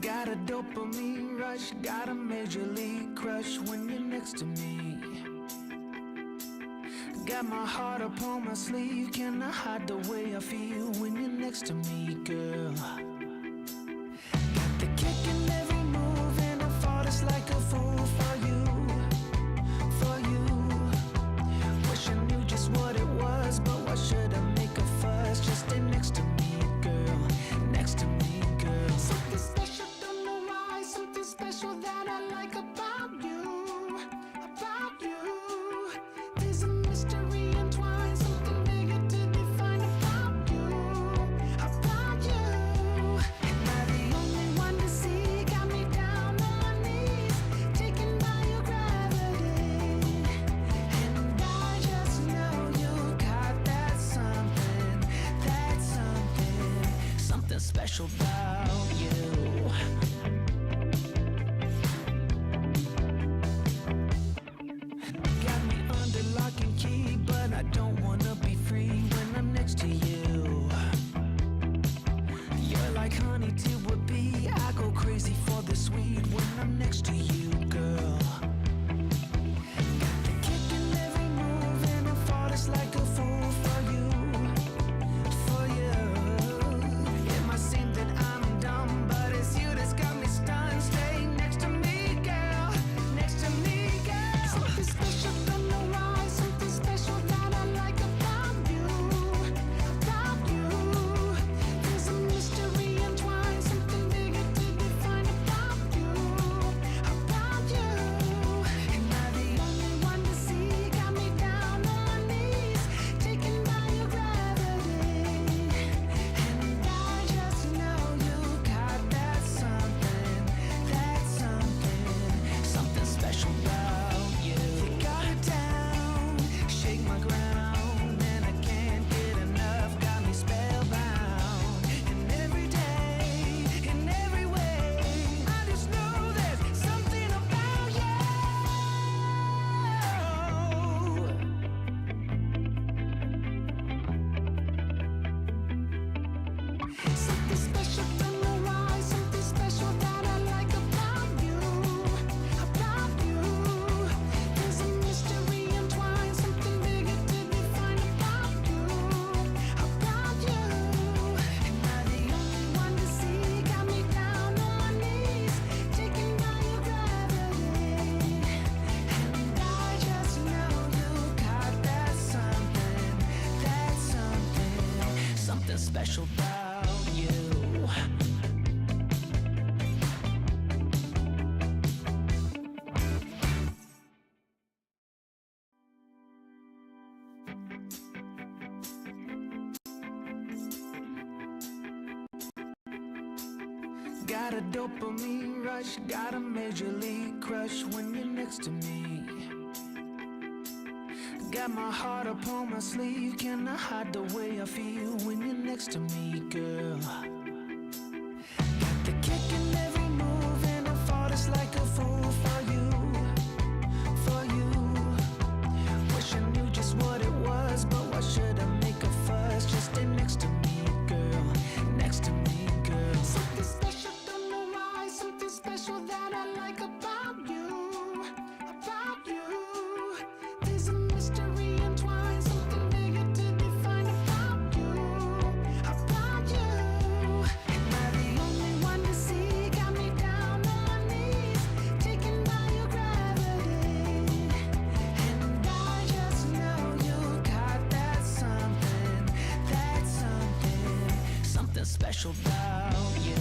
Got a dopamine rush, got a major league crush when you're next to me. Got my heart upon my sleeve, can I hide the way I feel when you're next to me, girl? Got the kick in every move and I fought just like a fool for you, for you. Wish I knew just what it was, but why should I make a fuss? Just stay next to me, girl, next to me, girl. Something special, don't know why, something special that I like about you, about you. There's a mystery entwined, something bigger to define about you, about you. Am I the only one to see? Got me down on my knees, taken by your gravity. And I just know you got that something, something special about you. Got me under lock and key, but I don't wanna be free when I'm next to you. You're like honey to a bee, I go crazy for the sweet when I'm next to you, girl. Got the kick in every move and I fall just like a fool for you, for you. It might seem that I'm dumb, but it's you that's got me stunned. Stay next to me, girl, next to me, girl. Something special, don't know why, something special that I like about you, about you. There's a mystery entwined, something bigger to define about you, about you. Am I the only one to see? Got me down on my knees, taken by your gravity. And I just know you got that something, something special about you. You got it down, shake my ground, and I can't get enough, got me spellbound. And every day, in every way, I just know there's something about you. Something special, don't know why, something special that I like about you, about you. There's a mystery entwined, something bigger to define about you, about you. Am I the only one to see? Got me down on my knees, taken by your gravity. And I just know you got that something special about you. Got a dopamine rush, got a major league crush when you're next to me. Got my heart upon my sleeve, can I hide the way I feel when you're next to me, girl? Got the kick in every move and I fall just like a fool for you, for you. Wish I knew just what it was, but why should I make a fuss? Just stay next to me, girl, next to me, girl. Something special, don't know why, something special that I like about you, about you. There's a mystery entwined, something bigger to define about you, about you. Am I the only one to see? Got me down on my knees, taken by your gravity. And I just know you got that something special about you.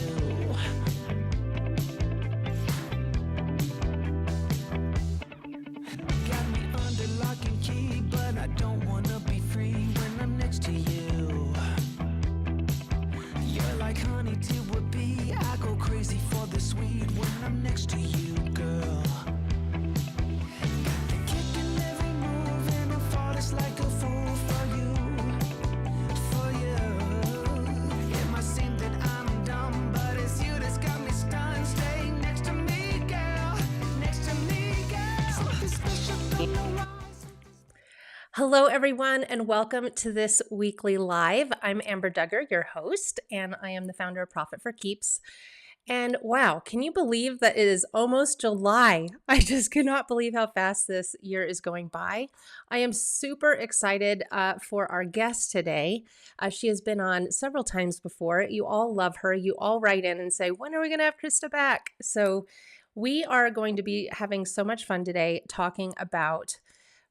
Got me under lock and key, but I don't wanna be free when I'm next to you. You're like honey to a bee, I go crazy for the sweet when I'm next to you, girl. Got the kick in every move and I fall just like a fool for you, for you. It might seem that I'm dumb, but it's you that's got me stunned. Stay next to me, girl, next to me, girl. Something special, don't know why. Hello, everyone, and welcome to this weekly live. I'm Amber Duggar, your host, and I am the founder of Profit for Keeps. And wow, can you believe that it is almost July? I just cannot believe how fast this year is going by. I am super excited for our guest today. She has been on several times before. You all love her. You all write in and say, when are we going to have Krista back? So we are going to be having so much fun today talking about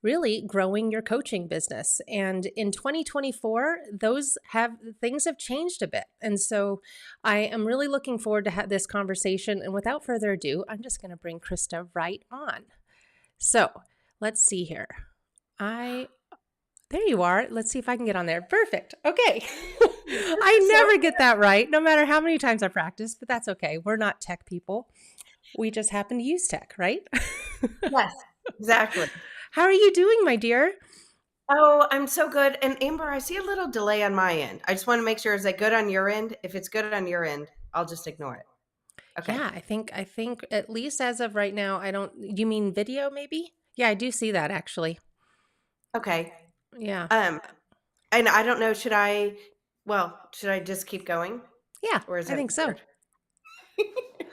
really growing your coaching business. And in 2024, things have changed a bit. And so I am really looking forward to have this conversation. And without further ado, I'm just going to bring Krista right on. So let's see here. There you are. Let's see if I can get on there. Perfect. Okay. I never get that right, no matter how many times I practice, but that's okay. We're not tech people. We just happen to use tech, right? Yes, exactly. How are you doing, my dear? Oh, I'm so good. And Amber, I see a little delay on my end. I just want to make sure, is that good on your end? If it's good on your end, I'll just ignore it. Okay. Yeah, I think at least as of right now, you mean video maybe? Yeah, I do see that actually. Okay. Yeah. And I don't know, should I just keep going? Yeah, Or is I that think so. weird?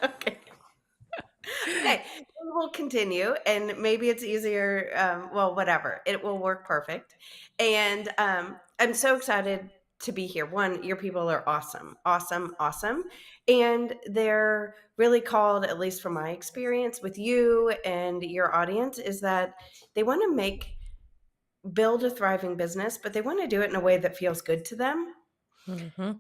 Okay. Okay. We'll continue, and maybe it's easier. Whatever. It will work perfect. And I'm so excited to be here. One, your people are awesome, awesome, awesome. And they're really called, at least from my experience with you and your audience, is that they want to build a thriving business, but they want to do it in a way that feels good to them Mm-hmm.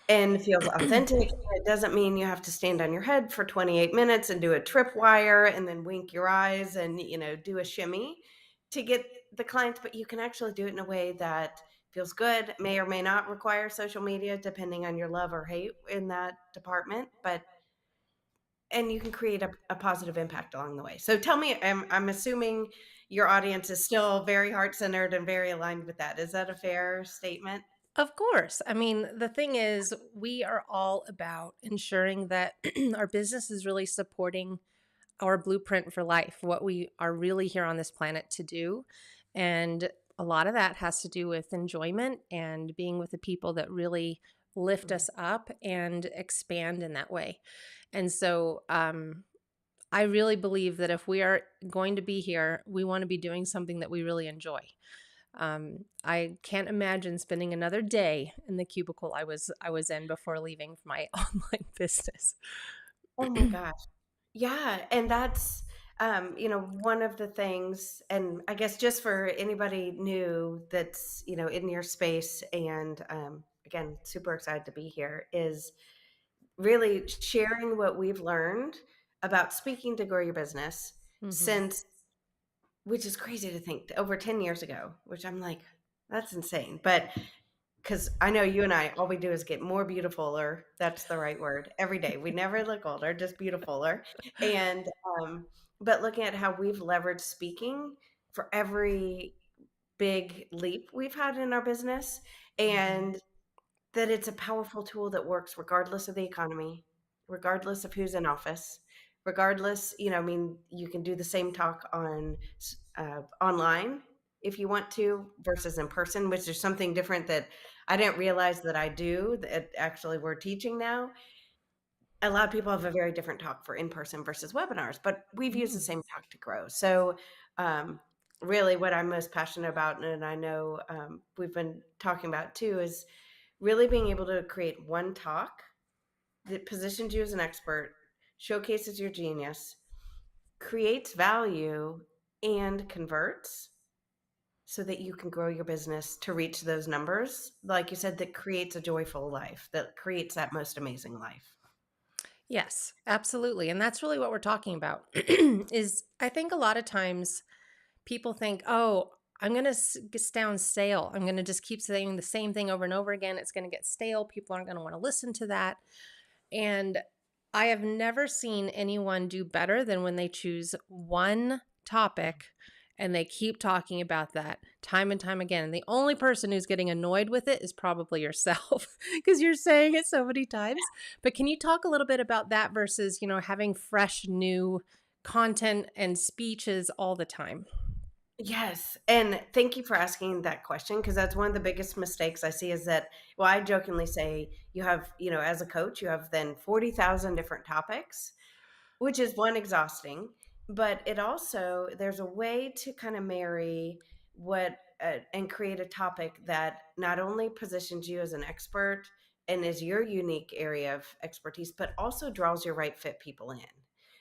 and feels authentic. It doesn't mean you have to stand on your head for 28 minutes and do a tripwire and then wink your eyes and, do a shimmy to get the clients, but you can actually do it in a way that feels good, may or may not require social media, depending on your love or hate in that department, and you can create a positive impact along the way. So tell me, I'm assuming your audience is still very heart-centered and very aligned with that. Is that a fair statement? Of course. I mean, the thing is, we are all about ensuring that our business is really supporting our blueprint for life, what we are really here on this planet to do. And a lot of that has to do with enjoyment and being with the people that really lift us up and expand in that way. And so I really believe that if we are going to be here, we want to be doing something that we really enjoy. I can't imagine spending another day in the cubicle I was in before leaving my online business. Oh my gosh. Yeah, and that's one of the things, and I guess just for anybody new that's, in your space, and again, super excited to be here, is really sharing what we've learned about speaking to grow your business Mm-hmm. since, which is crazy to think, over 10 years ago, which I'm like, that's insane. But because I know you and I, all we do is get more beautifuler. That's the right word. Every day. We never look older, just beautifuler. And, but looking at how we've leveraged speaking for every big leap we've had in our business, Mm-hmm. and that it's a powerful tool that works regardless of the economy, regardless of who's in office, regardless, you can do the same talk online if you want to versus in person, which is something different that I didn't realize that I do, that actually we're teaching now. A lot of people have a very different talk for in-person versus webinars, but we've used the Mm. same talk to grow. So um, really what I'm most passionate about, and I know we've been talking about too, is really being able to create one talk that positions you as an expert, showcases your genius, creates value, and converts so that you can grow your business to reach those numbers. Like you said, that creates a joyful life, that creates that most amazing life. Yes, absolutely. And that's really what we're talking about. Is I think a lot of times people think, "Oh, I'm going to sound stale. I'm going to just keep saying the same thing over and over again. It's going to get stale. People aren't going to want to listen to that." And I have never seen anyone do better than when they choose one topic and they keep talking about that time and time again. And the only person who's getting annoyed with it is probably yourself because you're saying it so many times. But can you talk a little bit about that versus, having fresh new content and speeches all the time? Yes, and thank you for asking that question because that's one of the biggest mistakes I see is that well, I jokingly say you have, as a coach, you have then 40,000 different topics, which is one exhausting, but it also there's a way to kind of marry what and create a topic that not only positions you as an expert and is your unique area of expertise, but also draws your right fit people in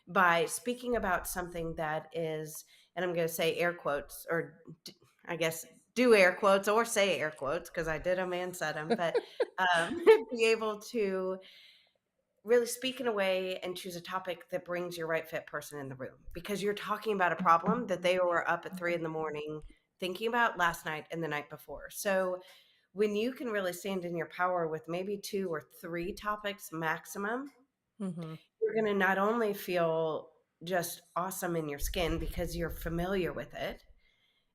by speaking about something that is, and I'm going to say air quotes, or I guess do air quotes or say air quotes because I did them and said them, but be able to really speak in a way and choose a topic that brings your right fit person in the room because you're talking about a problem that they were up at 3 in the morning thinking about last night and the night before. So when you can really stand in your power with maybe 2 or 3 topics maximum, Hmm. you're going to not only feel just awesome in your skin because you're familiar with it,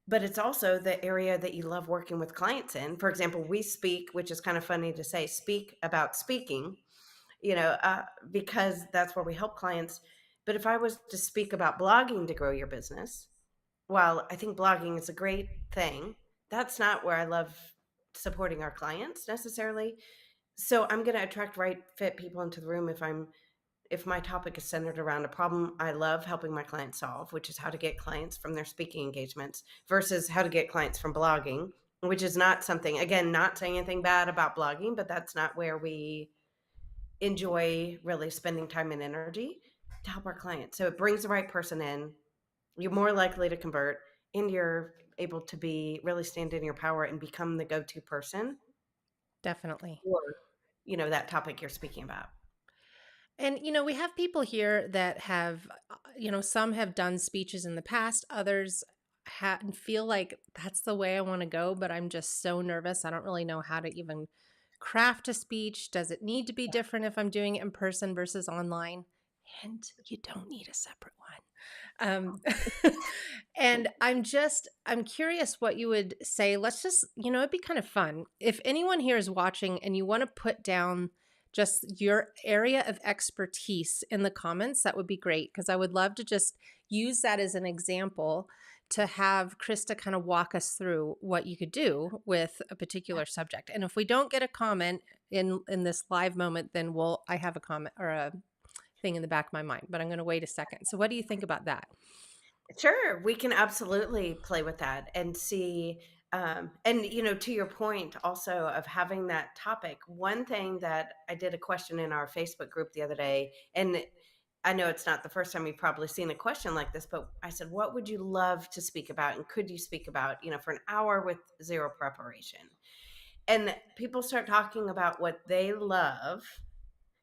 but it's also the area that you love working with clients in. For example, we speak, which is kind of funny to say, speak about speaking, because that's where we help clients. But if I was to speak about blogging to grow your business, while I think blogging is a great thing, that's not where I love supporting our clients necessarily. So I'm going to attract right fit people into the room if my topic is centered around a problem I love helping my clients solve, which is how to get clients from their speaking engagements versus how to get clients from blogging, which is not something, again, not saying anything bad about blogging, but that's not where we enjoy really spending time and energy to help our clients. So it brings the right person in, you're more likely to convert, and you're able to be really stand in your power and become the go-to person Definitely. for, that topic you're speaking about. And, we have people here that have, some have done speeches in the past, others feel like that's the way I want to go, but I'm just so nervous. I don't really know how to even craft a speech. Does it need to be different if I'm doing it in person versus online? And you don't need a separate one. Um, and I'm curious what you would say. Let's just, it'd be kind of fun. If anyone here is watching and you want to put down just your area of expertise in the comments, that would be great because I would love to just use that as an example to have Krista kind of walk us through what you could do with a particular subject. And if we don't get a comment in this live moment, then I have a comment or a thing in the back of my mind, but I'm going to wait a second. So what do you think about that? Sure, we can absolutely play with that and see. And to your point, also of having that topic. One thing that I did a question in our Facebook group the other day, and I know it's not the first time you've probably seen a question like this, but I said, "What would you love to speak about, and could you speak about, for an hour with zero preparation?" And people start talking about what they love,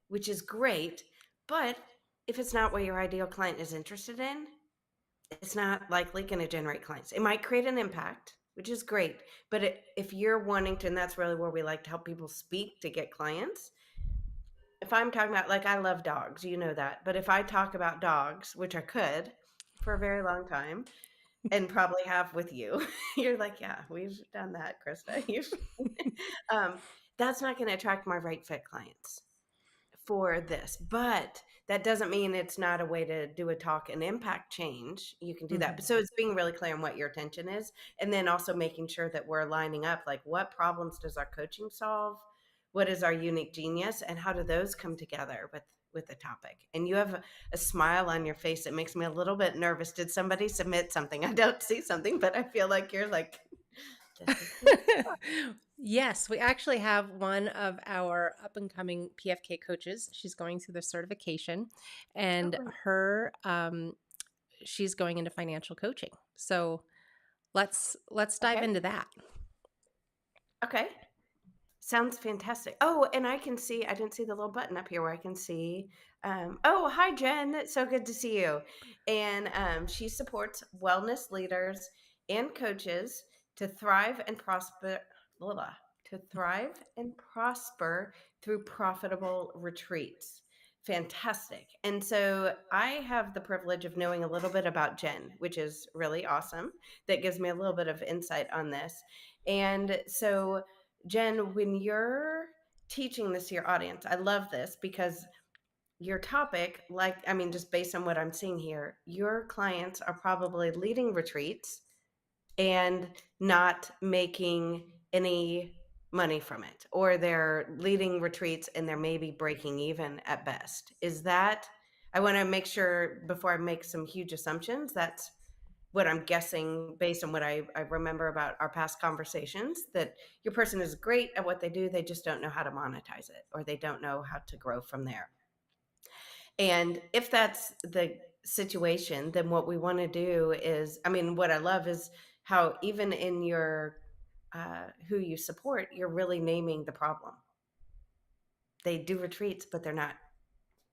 which is great, but if it's not what your ideal client is interested in, it's not likely going to generate clients. It might create an impact, which is great. But if you're wanting to, and that's really where we like to help people speak to get clients. If I'm talking about, like, I love dogs, you know that. But if I talk about dogs, which I could for a very long time and probably have with you, you're like, yeah, we've done that, Krista. Um, that's not going to attract my right fit clients for this, but that doesn't mean it's not a way to do a talk and impact change. You can do that. Hmm. So it's being really clear on what your attention is, and then also making sure that we're lining up, like, what problems does our coaching solve? What is our unique genius, and how do those come together with the topic? And you have a smile on your face that makes me a little bit nervous. Did somebody submit something? I don't see something, but I feel like you're like, this is good. Yes, we actually have one of our up and coming PFK coaches. She's going through the certification, Oh, and great. she's going into financial coaching. So let's dive Okay. into that. Okay. Sounds fantastic. Oh, and I didn't see the little button up here where I can see. Oh, hi, Jen. It's so good to see you. And she supports wellness leaders and coaches to thrive and prosper, blah, blah, to thrive and prosper through profitable retreats. Fantastic. And so I have the privilege of knowing a little bit about Jen, which is really awesome. That gives me a little bit of insight on this. And so, Jen, when you're teaching this to your audience, I love this because your topic, just based on what I'm seeing here, your clients are probably leading retreats and not making any money from it, or they're leading retreats and they're maybe breaking even at best. Is that, I want to make sure before I make some huge assumptions, that's what I'm guessing based on what I remember about our past conversations, that your person is great at what they do. They just don't know how to monetize it, or they don't know how to grow from there. And if that's the situation, then what we want to do is, I mean, what I love is how even in your who you support, you're really naming the problem. They do retreats, but they're not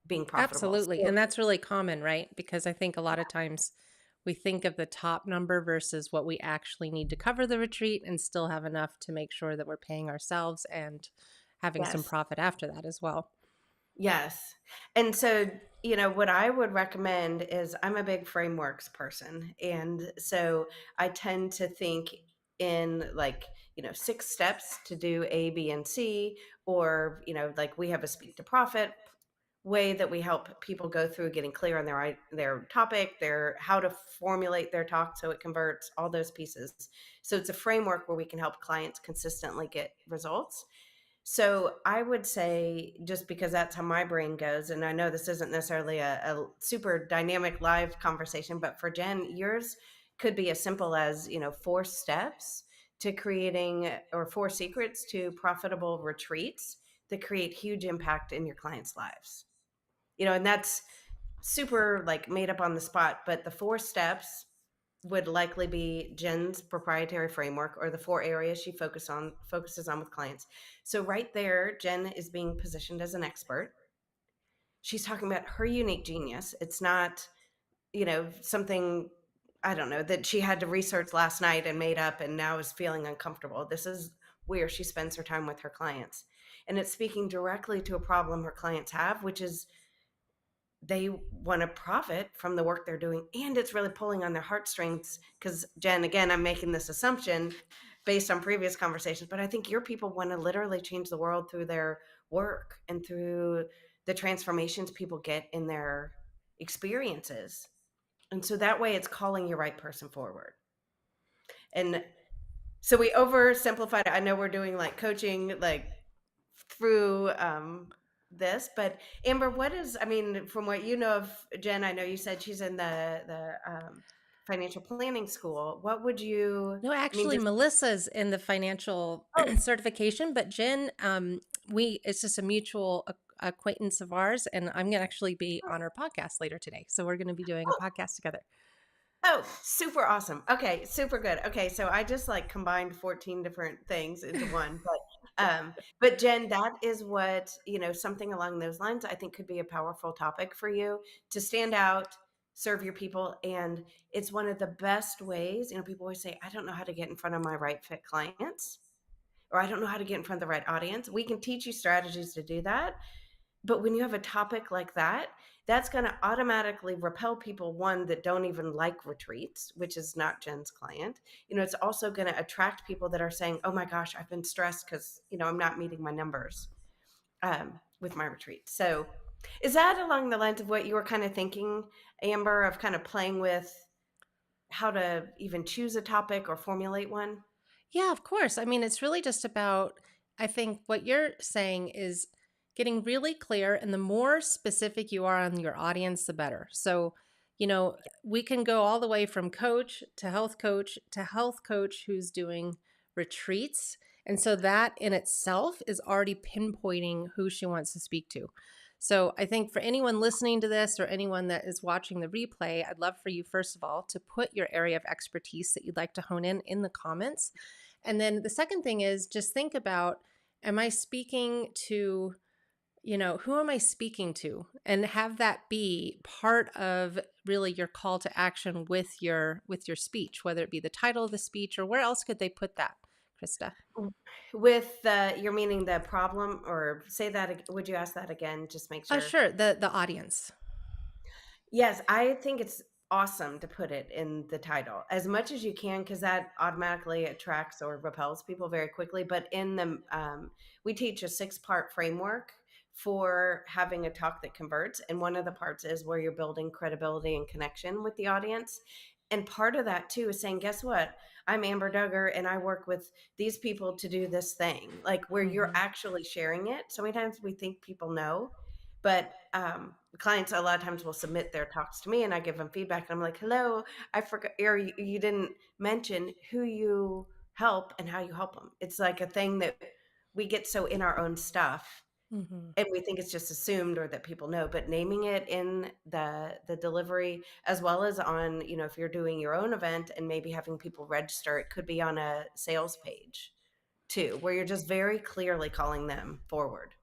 being profitable. Absolutely. So, And that's really common, right? Because I think a lot of times we think of the top number versus what we actually need to cover the retreat and still have enough to make sure that we're paying ourselves and having some yes. profit after that as well. Yes. And so, what I would recommend is, I'm a big frameworks person. And so I tend to think in like, 6 steps to do A, B, and C, or, like we have a speak to profit way that we help people go through getting clear on their topic, their how to formulate their talk so it converts, all those pieces. So it's a framework where we can help clients consistently get results. So I would say, just because that's how my brain goes, and I know this isn't necessarily a super dynamic live conversation, but for Jen, yours could be as simple as, 4 steps to creating, or 4 secrets to profitable retreats that create huge impact in your clients' lives. And that's super like made up on the spot, but the 4 steps would likely be Jen's proprietary framework, or the 4 areas she focuses on with clients. So right there, Jen is being positioned as an expert. She's talking about her unique genius. It's not, something, I don't know, that she had to research last night and made up and now is feeling uncomfortable. This is where she spends her time with her clients. And it's speaking directly to a problem her clients have, which is they want to profit from the work they're doing, and it's really pulling on their heartstrings. Because Jen, again, I'm making this assumption based on previous conversations, but I think your people want to literally change the world through their work and through the transformations people get in their experiences. And so that way it's calling your right person forward. And so we oversimplified it. I know we're doing like coaching, like through this, but Amber, what is, I mean, from what you know of Jen, I know you said she's in the financial planning school. What would you, No, I mean, actually, just, Melissa's in the financial oh, certification, but Jen, it's just a mutual acquaintance of ours, and I'm gonna actually be on her podcast later today. So we're gonna be doing a oh, podcast together. oh, super awesome. Okay, super good. Okay, so I just like combined 14 different things into one, but Jen, that is what, something along those lines I think could be a powerful topic for you to stand out, serve your people, and it's one of the best ways. People always say, I don't know how to get in front of my right fit clients, or I don't know how to get in front of the right audience. We can teach you strategies to do that. But when you have a topic like that, that's going to automatically repel people, one, that don't even like retreats, which is not Jen's client. It's also going to attract people that are saying, oh my gosh, I've been stressed because, I'm not meeting my numbers with my retreat. So is that along the lines of what you were kind of thinking, Amber, of kind of playing with how to even choose a topic or formulate one? Yeah, of course. I mean, it's really just about, I think what you're saying is getting really clear, and the more specific you are on your audience, the better. So, we can go all the way from coach to health coach who's doing retreats. And so that in itself is already pinpointing who she wants to speak to. So I think for anyone listening to this or anyone that is watching the replay, I'd love for you, first of all, to put your area of expertise that you'd like to hone in the comments. And then the second thing is just think about, am I speaking to, who am I speaking to? And have that be part of really your call to action with your speech, whether it be the title of the speech or where else could they put that, Krista? With you're meaning the problem, or say that, would you ask that again? Just make sure. Sure. The audience. Yes, I think it's awesome to put it in the title as much as you can, because that automatically attracts or repels people very quickly. But in the, we teach a 6-part framework for having a talk that converts. And one of the parts is where you're building credibility and connection with the audience. And part of that too is saying, guess what? I'm Amber Duggar and I work with these people to do this thing, like where you're Mhm. actually sharing it. So many times we think people know, but clients a lot of times will submit their talks to me and I give them feedback. And I'm like, hello, I forgot, or you didn't mention who you help and how you help them. It's like a thing that we get so in our own stuff Mhm. and we think it's just assumed or that people know, but naming it in the delivery as well as on, if you're doing your own event and maybe having people register, it could be on a sales page too, where you're just very clearly calling them forward.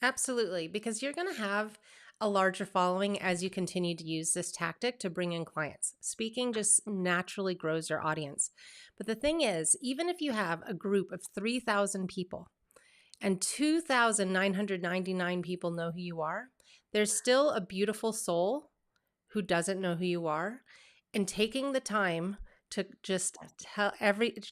Absolutely, because you're going to have a larger following as you continue to use this tactic to bring in clients. Speaking just naturally grows your audience. But the thing is, even if you have a group of 3,000 people and 2,999 people know who you are, there's still a beautiful soul who doesn't know who you are, and taking the time to just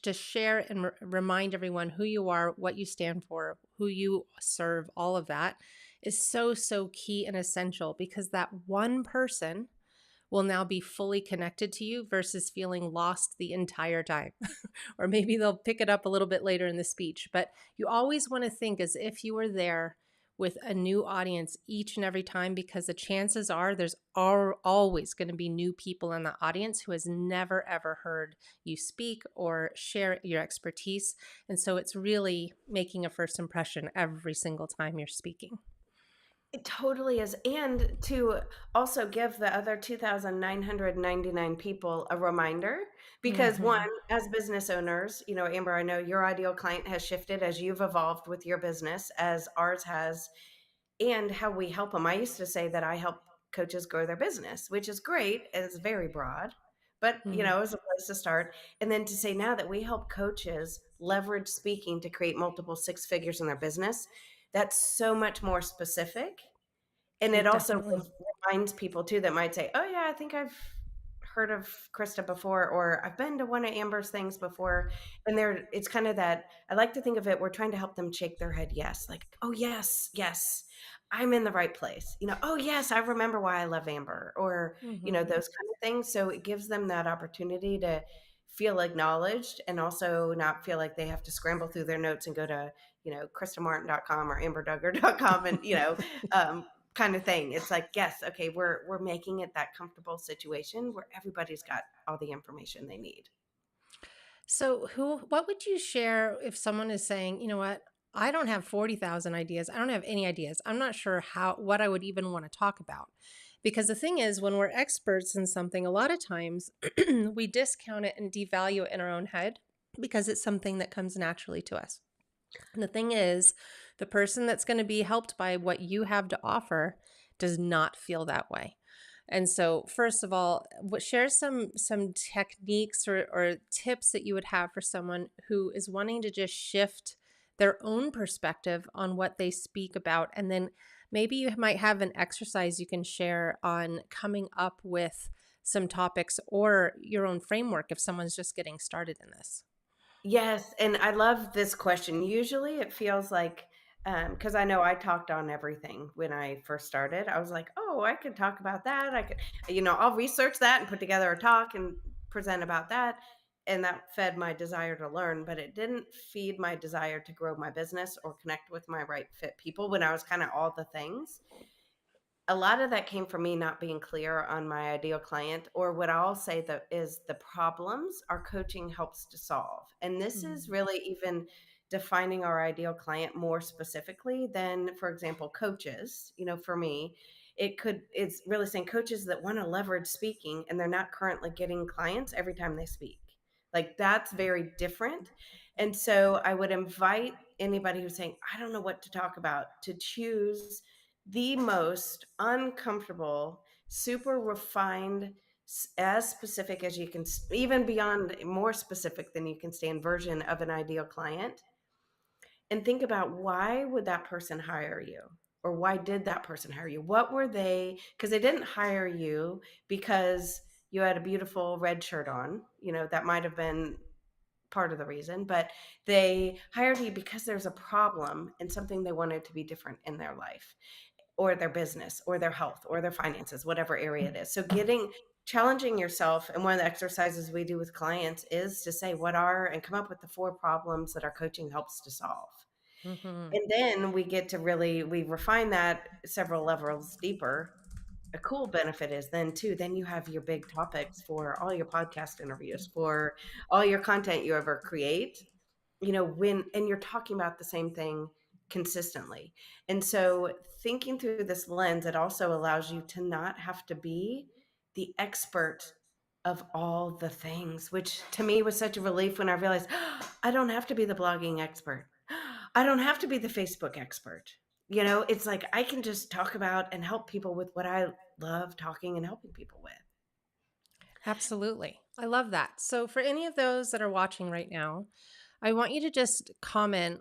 to share and remind everyone who you are, what you stand for, who you serve, all of that is so, so key and essential, because that one person will now be fully connected to you versus feeling lost the entire time. Or maybe they'll pick it up a little bit later in the speech. But you always want to think as if you were there with a new audience each and every time, because the chances are are always going to be new people in the audience who has never ever heard you speak or share your expertise. And so it's really making a first impression every single time you're speaking. It totally is. And to also give the other 2,999 people a reminder, because one, Mm-hmm. as business owners, Amber, I know your ideal client has shifted as you've evolved with your business, as ours has, and how we help them. I used to say that I help coaches grow their business, which is great. It's very broad, but Mm-hmm. it's a place to start. And then to say now that we help coaches leverage speaking to create multiple six figures in their business, that's so much more specific. And it It also definitely. reminds people too that might say, "Oh yeah, I think I've heard of Krista before, or I've been to one of Amber's things before." And it's kind of that, I like to think of it, we're trying to help them shake their head, yes, like, "Oh yes, yes, I'm in the right place." "Oh yes, I remember why I love Amber," or Mm-hmm. those kind of things. So it gives them that opportunity to feel acknowledged and also not feel like they have to scramble through their notes and go to, KristaMartin.com or AmberDuggar.com and, kind of thing. It's like, yes, okay, we're making it that comfortable situation where everybody's got all the information they need. So, what would you share if someone is saying, you know what, I don't have 40,000 ideas. I don't have any ideas. I'm not sure what I would even want to talk about. Because the thing is, when we're experts in something, a lot of times we discount it and devalue it in our own head because it's something that comes naturally to us. And the thing is, the person that's going to be helped by what you have to offer does not feel that way. And so, first of all, share some techniques or tips that you would have for someone who is wanting to just shift their own perspective on what they speak about. And then maybe you might have an exercise you can share on coming up with some topics or your own framework if someone's just getting started in this. Yes, and I love this question. Usually it feels like, because I know I talked on everything when I first started. I was like, oh, I could talk about that. I could, I'll research that and put together a talk and present about that. And that fed my desire to learn, but it didn't feed my desire to grow my business or connect with my right fit people when I was kind of all the things. A lot of that came from me not being clear on my ideal client, or what I'll say that is the problems our coaching helps to solve. And this is Mm. really even defining our ideal client more specifically than, for example, coaches. For me, it's really saying coaches that want to leverage speaking and they're not currently getting clients every time they speak. Like that's very different. And so I would invite anybody who's saying, I don't know what to talk about, to choose the most uncomfortable, super refined, as specific as you can, even beyond more specific than you can stand version of an ideal client. And think about, why would that person hire you? Or why did that person hire you? What were they? Because they didn't hire you because you had a beautiful red shirt on. That might have been part of the reason, but they hired you because there's a problem and something they wanted to be different in their life or their business or their health or their finances, whatever area it is. So getting challenging yourself. And one of the exercises we do with clients is to say, what are, and come up with the 4 problems that our coaching helps to solve. Hmm. And then we get to really, we refine that several levels deeper. A cool benefit is then too, then you have your big topics for all your podcast interviews, for all your content you ever create, when, and you're talking about the same thing consistently. And so thinking through this lens, it also allows you to not have to be the expert of all the things, which to me was such a relief when I realized I don't have to be the blogging expert. I don't have to be the Facebook expert. It's like I can just talk about and help people with what I love talking and helping people with. Absolutely. I love that. So, for any of those that are watching right now, I want you to just comment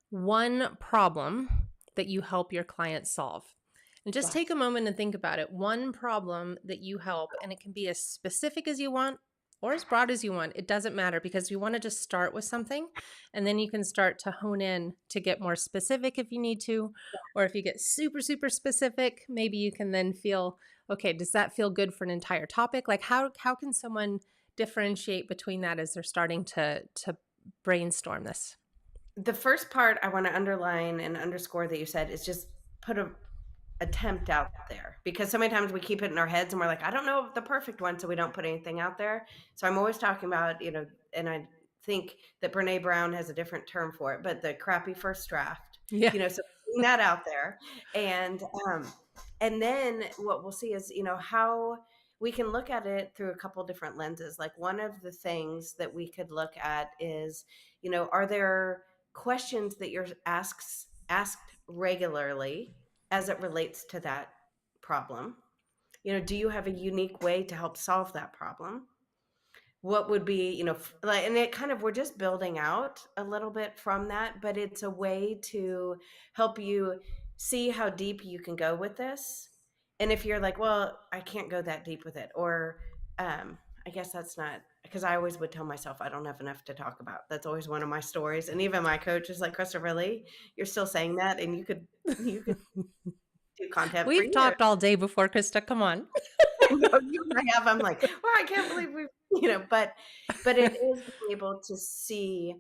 one problem that you help your clients solve. And just take Yes. a moment and think about it. One problem that you help, and it can be as specific as you want or as broad as you want. It doesn't matter because you want to just start with something and then you can start to hone in to get more specific if you need to. Or if you get super, super specific, maybe you can then feel, okay, does that feel good for an entire topic? Like how can someone differentiate between that as they're starting to brainstorm this? The first part I want to underline and underscore that you said is just put a attempt out there, because so many times we keep it in our heads and we're like, I don't know the perfect one, so we don't put anything out there. So I'm always talking about, and I think that Brene Brown has a different term for it, but the crappy first draft, Yeah. so putting that out there. And and then what we'll see is, how we can look at it through a couple different lenses. Like one of the things that we could look at is, are there questions that you're asked regularly as it relates to that problem? Do you have a unique way to help solve that problem? What would be, like, and it kind of, we're just building out a little bit from that, but it's a way to help you see how deep you can go with this. And if you're like, well, I can't go that deep with it, or I guess that's not, because I always would tell myself I don't have enough to talk about. That's always one of my stories. And even my coach is like, Krista, really? You're still saying that? And you could do content for We've years. talked all day before, Krista. Come on. I know you and I have. I'm like, well, I can't believe we, but it is being able to see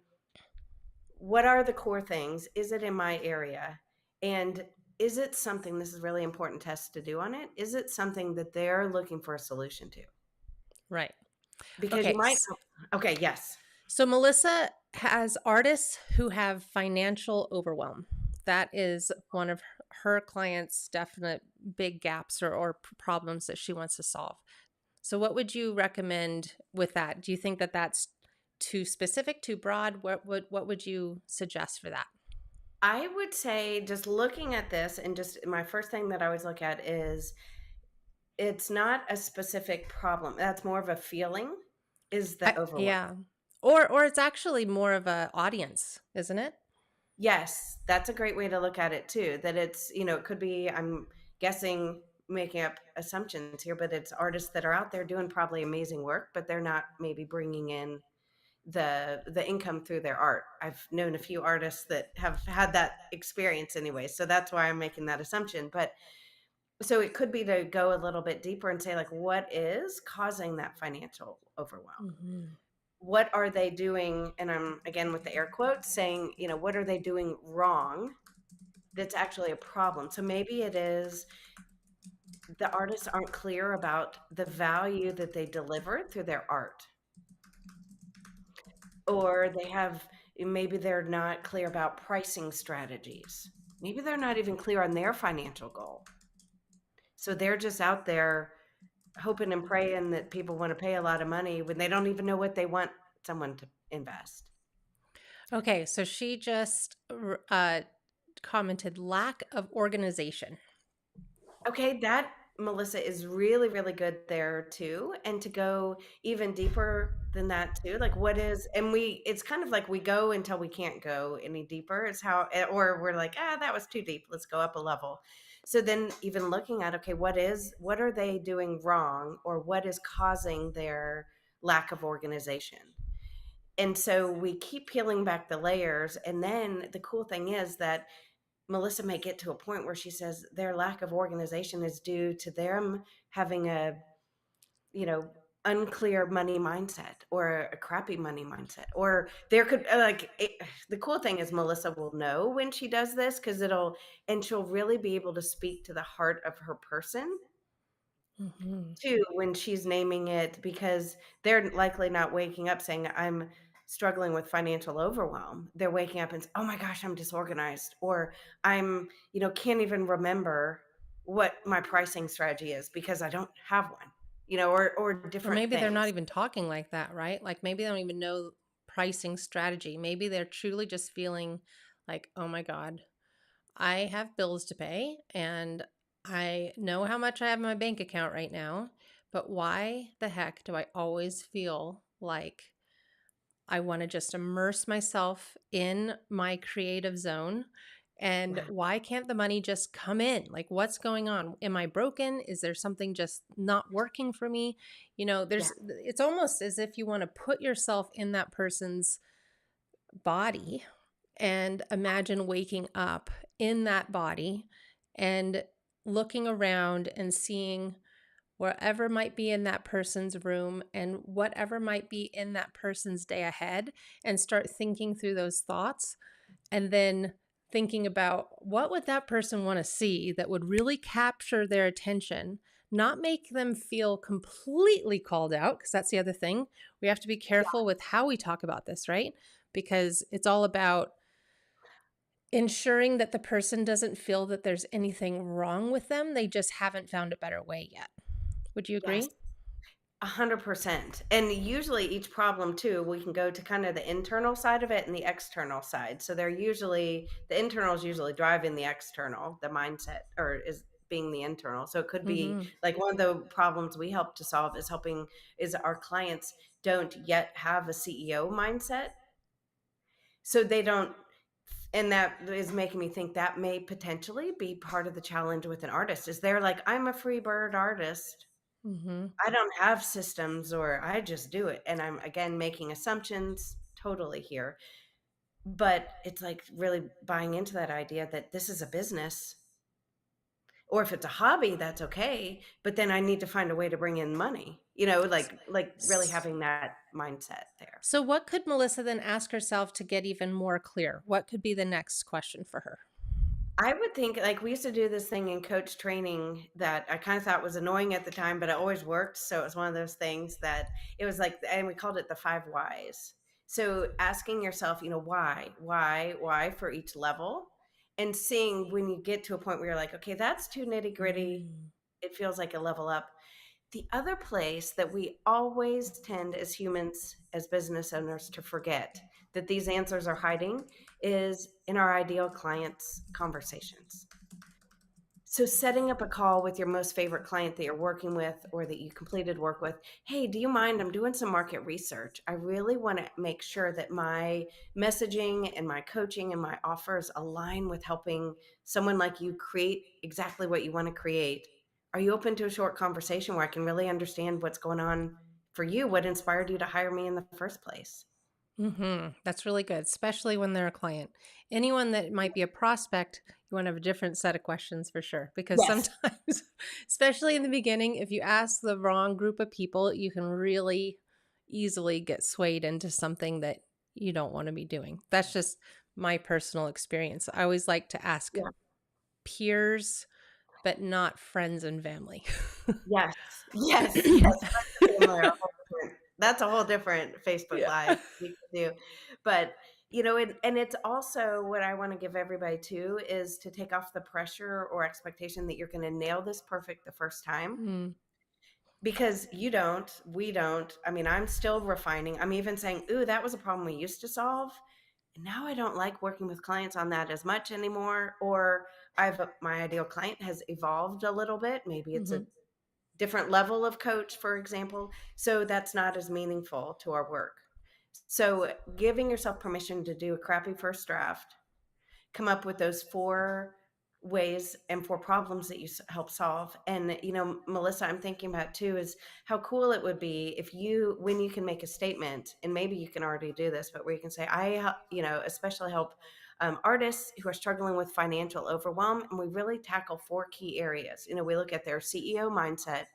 what are the core things. Is it in my area? And is it something, this is really important test to do on it, is it something that they're looking for a solution to? Right. Because you Okay. might, okay, yes. So Melissa has artists who have financial overwhelm. That is one of her clients' definite big gaps or problems that she wants to solve. So what would you recommend with that? Do you think that that's too specific, too broad? What would you suggest for that? I would say, just looking at this, and just my first thing that I always look at is, it's not a specific problem. That's more of a feeling, is the overwhelm. Yeah. Or it's actually more of a audience, isn't it? Yes, that's a great way to look at it too. That it's, it could be, I'm guessing, making up assumptions here, but it's artists that are out there doing probably amazing work, but they're not maybe bringing in the income through their art. I've known a few artists that have had that experience anyway, so that's why I'm making that assumption. But so it could be to go a little bit deeper and say, like, what is causing that financial overwhelm? Hmm. What are they doing? And I'm, again, with the air quotes, saying, what are they doing wrong that's actually a problem? So maybe it is the artists aren't clear about the value that they deliver through their art, or maybe they're not clear about pricing strategies. Maybe they're not even clear on their financial goal. So they're just out there hoping and praying that people want to pay a lot of money when they don't even know what they want someone to invest. Okay, so she just commented lack of organization. Okay, that, Melissa, is really, really good there too. And to go even deeper than that too, like what is, and it's kind of like we go until we can't go any deeper. It's how, or we're like, that was too deep. Let's go up a level. So then even looking at, okay, what are they doing wrong, or what is causing their lack of organization? And so we keep peeling back the layers. And then the cool thing is that Melissa may get to a point where she says their lack of organization is due to them having unclear money mindset or a crappy money mindset. Or there could the cool thing is Melissa will know when she does this because she'll really be able to speak to the heart of her person Hmm. too when she's naming it, because they're likely not waking up saying, I'm struggling with financial overwhelm. They're waking up and oh my gosh, I'm disorganized, or I'm, can't even remember what my pricing strategy is because I don't have one, or Or different maybe they're not things. even talking like that, right? Like maybe they don't even know pricing strategy. Maybe they're truly just feeling like, oh my God, I have bills to pay and I know how much I have in my bank account right now, but why the heck do I always feel like I want to just immerse myself in my creative zone? And Yeah. why can't the money just come in? Like, what's going on? Am I broken? Is there something just not working for me? Yeah. It's almost as if you want to put yourself in that person's body and imagine waking up in that body and looking around and seeing wherever might be in that person's room and whatever might be in that person's day ahead, and start thinking through those thoughts, and then thinking about what would that person want to see that would really capture their attention, not make them feel completely called out, because that's the other thing. We have to be Yeah. careful with how we talk about this, right? Because it's all about ensuring that the person doesn't feel that there's anything wrong with them. They just haven't found a better way yet. Would you Yes. agree? 100%. And usually each problem too, we can go to kind of the internal side of it and the external side. So the internal is usually driving the external, the mindset, or is being the internal. So it could be Mm-hmm. like one of the problems we help to solve is our clients don't yet have a CEO mindset. So they don't, and that is making me think that may potentially be part of the challenge with an artist is they're like, I'm a free bird artist. Mm-hmm. I don't have systems, or I just do it. And I'm again making assumptions totally here. But it's like really buying into that idea that this is a business. Or if it's a hobby, that's okay. But then I need to find a way to bring in money. Like really S- having that mindset there. So, what could Melissa then ask herself to get even more clear? What could be the next question for her? I would think like we used to do this thing in coach training that I kind of thought was annoying at the time, but it always worked. So it was one of those things that it was like, and we called it the 5 whys. So asking yourself, why for each level, and seeing when you get to a point where you're like, okay, that's too nitty gritty. Mm. It feels like a level up. The other place that we always tend as humans, as business owners, to forget that these answers are hiding is in our ideal clients' conversations. So setting up a call with your most favorite client that you're working with or that you completed work with. Hey, do you mind? I'm doing some market research. I really want to make sure that my messaging and my coaching and my offers align with helping someone like you create exactly what you want to create. Are you open to a short conversation where I can really understand what's going on for you? What inspired you to hire me in the first place? Mm-hmm. That's really good, especially when they're a client. Anyone that might be a prospect, you want to have a different set of questions for sure. Because Yes. sometimes, especially in the beginning, if you ask the wrong group of people, you can really easily get swayed into something that you don't want to be doing. That's just my personal experience. I always like to ask Yeah. peers, but not friends and family. Yes. Yes. Yes. Friends and family are a whole different, that's a whole different Facebook Yeah. Live we could do. But, and it's also what I want to give everybody too is to take off the pressure or expectation that you're going to nail this perfect the first time, Mm, because we don't. I mean, I'm still refining. I'm even saying, ooh, that was a problem we used to solve. And now I don't like working with clients on that as much anymore. Or my ideal client has evolved a little bit. Maybe it's hmm. a different level of coach, for example. So that's not as meaningful to our work. So giving yourself permission to do a crappy first draft, come up with those 4 ways and 4 problems that you help solve. And, Melissa, I'm thinking about too, is how cool it would be if when you can make a statement, and maybe you can already do this, but where you can say, especially help artists who are struggling with financial overwhelm. And we really tackle 4 key areas. We look at their CEO mindset.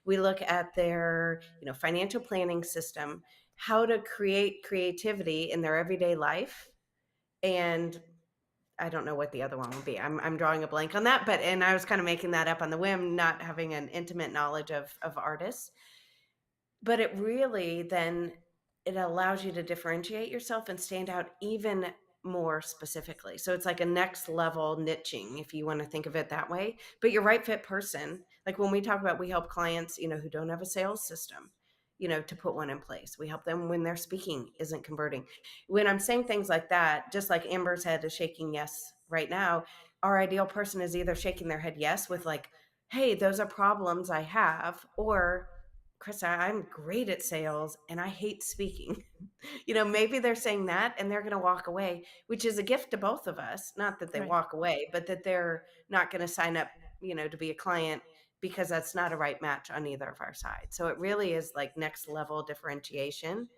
We look at their, financial planning system, how to create creativity in their everyday life. And I don't know what the other one would be. I'm drawing a blank on that, and I was kind of making that up on the whim, not having an intimate knowledge of artists. But it really then it allows you to differentiate yourself and stand out even more specifically. So it's like a next level niching, if you want to think of it that way. But your right fit person, like when we talk about, we help clients, who don't have a sales system, to put one in place. We help them when their speaking isn't converting. When I'm saying things like that, just like Amber's head is shaking yes right now, our ideal person is either shaking their head yes with like, hey, those are problems I have, or Krista, I'm great at sales and I hate speaking. Maybe they're saying that and they're going to walk away, which is a gift to both of us. Not that they Right. walk away, but that they're not going to sign up, to be a client, because that's not a right match on either of our sides. So it really is like next level differentiation.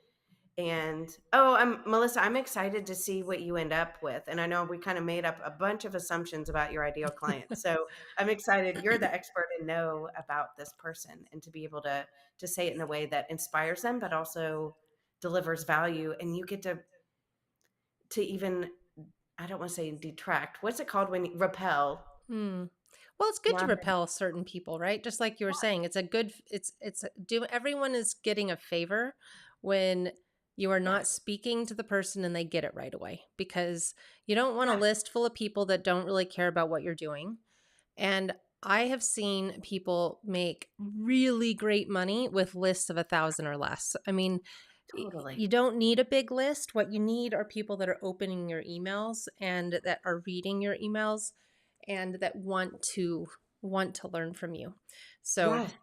And Melissa, I'm excited to see what you end up with. And I know we kind of made up a bunch of assumptions about your ideal client. So I'm excited. You're the expert and know about this person, and to be able to say it in a way that inspires them, but also delivers value. And you get to even, I don't want to say detract. What's it called when you repel? Hmm. Well, it's good to Not repel certain people, right? Just like you were saying, it's a good, everyone is getting a favor when you are not yes. speaking to the person and they get it right away, because you don't want a Yeah, list full of people that don't really care about what you're doing. And I have seen people make really great money with lists of 1,000 or less. I mean, totally. you don't need a big list. What you need are people that are opening your emails and that are reading your emails and that want to learn from you. So, Yes.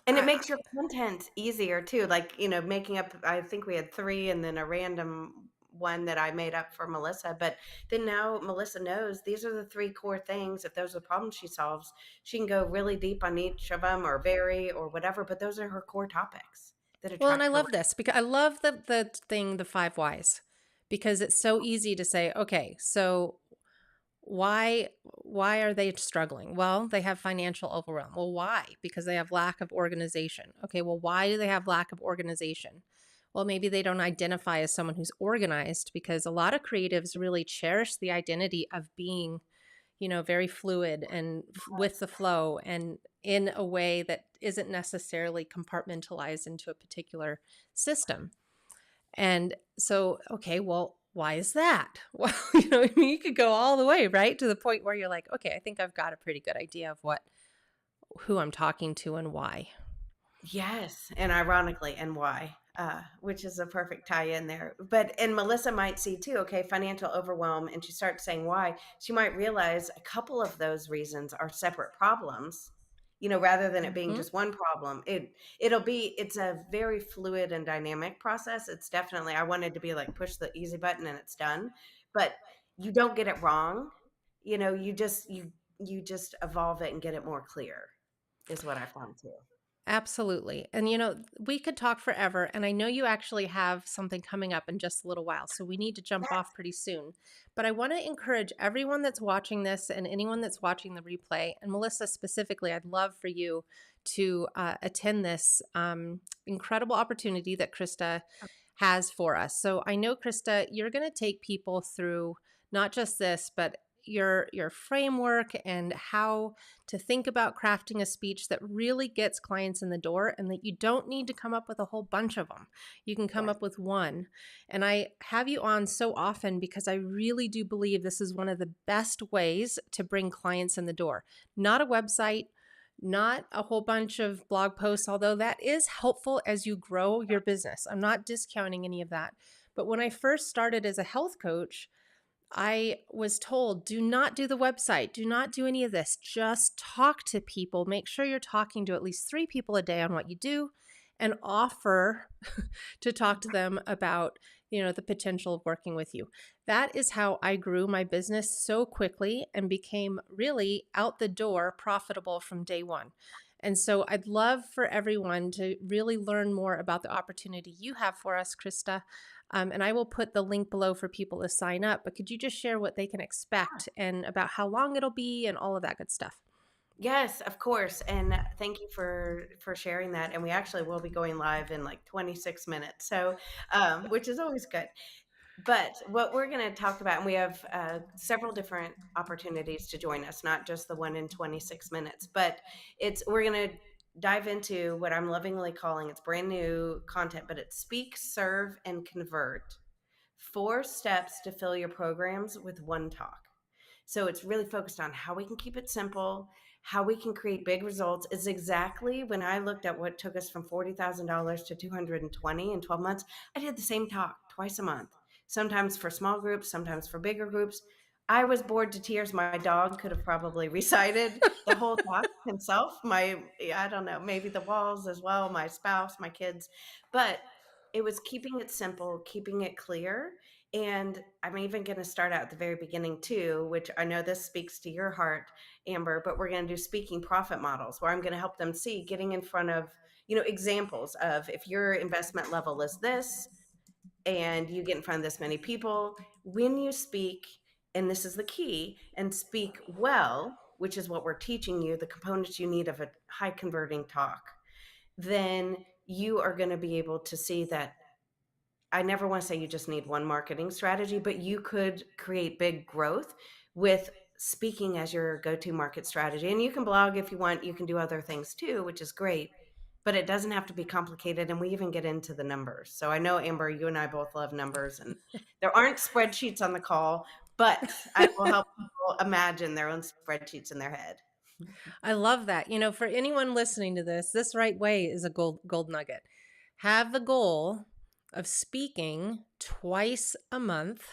And it I, makes your content easier too. Like, making up, I think we had 3 and then a random one that I made up for Melissa. But then now Melissa knows these are the 3 core things. If those are the problems she solves, she can go really deep on each of them, or vary or whatever. But those are her core topics that well, and I attract her. love this because I love the 5 whys, because it's so easy to say, okay, so why are they struggling? Well, they have financial overwhelm. Well, why? Because they have lack of organization. Okay, well, why do they have lack of organization? Well, maybe they don't identify as someone who's organized, because a lot of creatives really cherish the identity of being, very fluid and with the flow, and in a way that isn't necessarily compartmentalized into a particular system. And so, okay, well, why is that? Well, I mean, you could go all the way, right, to the point where you're like, okay, I think I've got a pretty good idea of who I'm talking to and why. Yes, and ironically, and why, which is a perfect tie in there. And Melissa might see too, okay, financial overwhelm, and she starts saying why. She might realize a couple of those reasons are separate problems, rather than it being Hmm. just one problem. It's a very fluid and dynamic process. It's definitely, I wanted to be like push the easy button and it's done, but you don't get it wrong. You just evolve it and get it more clear, is what I found too. Absolutely. And we could talk forever. And I know you actually have something coming up in just a little while. So we need to jump off pretty soon. But I want to encourage everyone that's watching this and anyone that's watching the replay, and Melissa specifically, I'd love for you to attend this incredible opportunity that Krista has for us. So I know, Krista, you're going to take people through not just this, but your framework and how to think about crafting a speech that really gets clients in the door, and that you don't need to come up with a whole bunch of them. You can come Yes. up with one. And I have you on so often because I really do believe this is one of the best ways to bring clients in the door. Not a website, not a whole bunch of blog posts, although that is helpful as you grow your business. I'm not discounting any of that. But when I first started as a health coach, I was told, do not do the website, do not do any of this. Just talk to people. Make sure you're talking to at least 3 people a day on what you do, and offer to talk to them about, the potential of working with you. That is how I grew my business so quickly and became really out the door profitable from day one. And so I'd love for everyone to really learn more about the opportunity you have for us, Krista. And I will put the link below for people to sign up. But could you just share what they can expect and about how long it'll be and all of that good stuff? Yes, of course, and thank you for sharing that, and we actually will be going live in, like, 26 minutes, so, which is always good. But what we're gonna talk about, and we have, several different opportunities to join us, not just the one in 26 minutes, but we're gonna dive into what I'm lovingly calling, it's brand new content, but it's Speak, Serve, and Convert. 4 steps to fill your programs with one talk. So it's really focused on how we can keep it simple, how we can create big results. Is exactly when I looked at what took us from $40,000 to 220 in 12 months, I did the same talk twice a month, sometimes for small groups, sometimes for bigger groups. I was bored to tears. My dog could have probably recited the whole talk himself. I don't know, maybe the walls as well, my spouse, my kids, but it was keeping it simple, keeping it clear. And I'm even going to start out at the very beginning too, which I know this speaks to your heart, Amber, but we're going to do speaking profit models where I'm going to help them see getting in front of, examples of if your investment level is this and you get in front of this many people, when you speak, and this is the key, and speak well, which is what we're teaching you, the components you need of a high converting talk, then you are going to be able to see that I never want to say you just need one marketing strategy, but you could create big growth with speaking as your go-to market strategy. And you can blog if you want, you can do other things too, which is great, but it doesn't have to be complicated. And we even get into the numbers. So I know, Amber, you and I both love numbers, and there aren't spreadsheets on the call, but I will help people imagine their own spreadsheets in their head. I love that. For anyone listening to this right way is a gold nugget. Have the goal of speaking twice a month,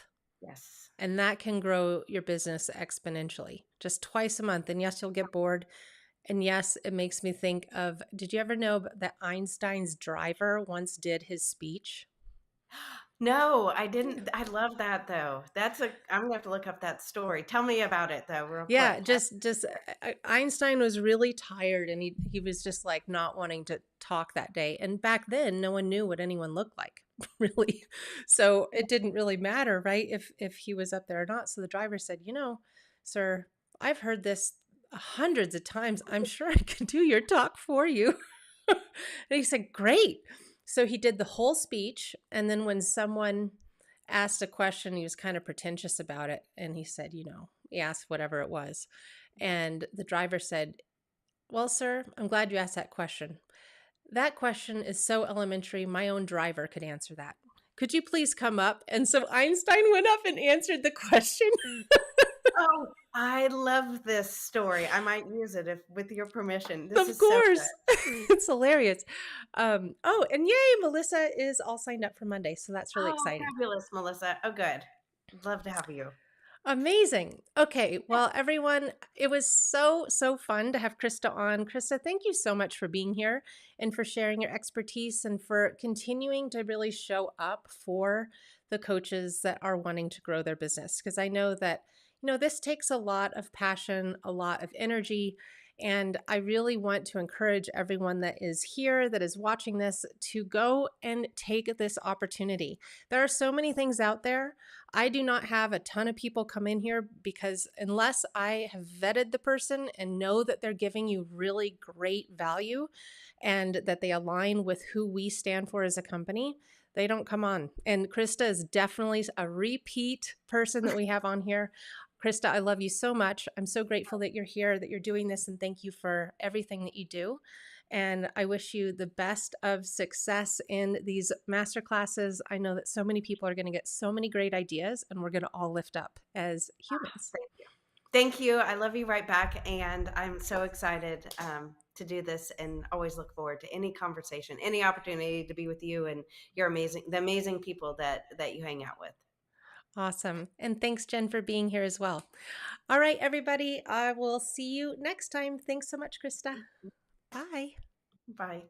Yes. and that can grow your business exponentially. Just twice a month. And yes, you'll get bored. And yes, it makes me think of, did you ever know that Einstein's driver once did his speech? No, I didn't. I love that though. I'm gonna have to look up that story. Tell me about it though, real Yeah, quick. just Einstein was really tired, and he was just like not wanting to talk that day. And back then, no one knew what anyone looked like, really. So it didn't really matter, right? If he was up there or not. So the driver said, "Sir, I've heard this hundreds of times. I'm sure I can do your talk for you." And he said, "Great." So he did the whole speech, and then when someone asked a question, he was kind of pretentious about it, and he said, he asked whatever it was. And the driver said, "Well, sir, I'm glad you asked that question. That question is so elementary, my own driver could answer that. Could you please come up?" And so Einstein went up and answered the question. Oh, I love this story. I might use it if with your permission. This Of is so good. course. It's hilarious. Oh, and yay, Melissa is all signed up for Monday. So that's really Oh, exciting. fabulous, Melissa. Oh, good. Love to have you. Amazing. Okay. Well, everyone, it was so fun to have Krista on. Krista, thank you so much for being here and for sharing your expertise and for continuing to really show up for the coaches that are wanting to grow their business. Because I know that, this takes a lot of passion, a lot of energy. And I really want to encourage everyone that is here, that is watching this, to go and take this opportunity. There are so many things out there. I do not have a ton of people come in here because unless I have vetted the person and know that they're giving you really great value and that they align with who we stand for as a company, they don't come on. And Krista is definitely a repeat person that we have on here. Krista, I love you so much. I'm so grateful that you're here, that you're doing this, and thank you for everything that you do. And I wish you the best of success in these masterclasses. I know that so many people are going to get so many great ideas, and we're going to all lift up as humans. Thank you. Thank you. I love you right back. And I'm so excited to do this and always look forward to any conversation, any opportunity to be with you and the amazing people that you hang out with. Awesome. And thanks, Jen, for being here as well. All right, everybody. I will see you next time. Thanks so much, Krista. Bye. Bye.